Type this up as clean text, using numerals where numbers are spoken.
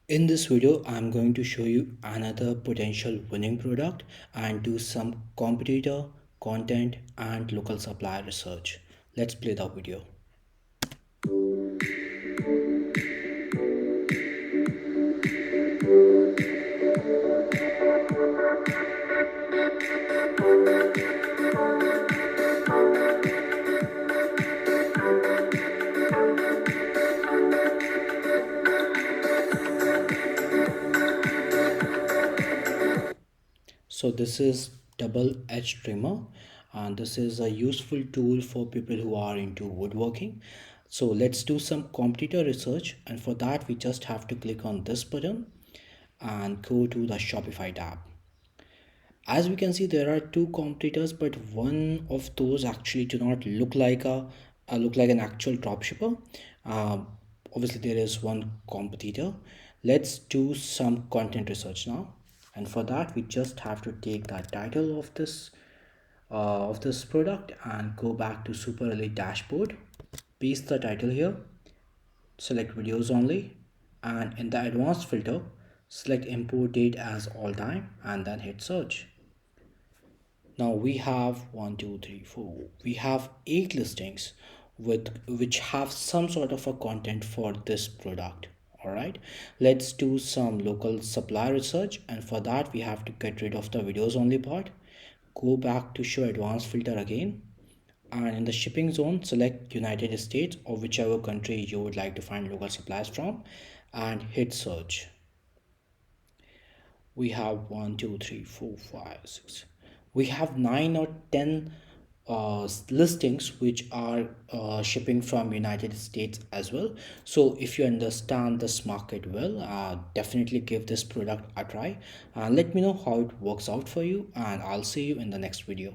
In this video, I'm going to show you another potential winning product and do some competitor, content, and local supply research. Let's play the video. So this is double-edged trimmer, and this is a useful tool for people who are into woodworking. So let's do some competitor research, and for that we just have to click on this button and go to the Shopify tab. As we can see, there are two competitors, but one of those actually do not look like look like an actual dropshipper. uh, Obviously there is one competitor. Let's do some content research now, and for that we just have to take the title of this product and go back to Super Elite dashboard, paste the title here, select videos only, and in the advanced filter select import date as all time and then hit search. Now we have one, two, three, four. We have 8 listings with which have some sort of a content for this product. All right, let's do some local supply research, and for that we have to get rid of the videos only part. Go back to show advanced filter again, and in the shipping zone select United States or whichever country you would like to find local supplies from, and hit search. We have one, two, three, four, five, six. We have 9 or 10 listings which are shipping from United States as well. So if you understand this market well, definitely give this product a try and let me know how it works out for you, and I'll see you in the next video.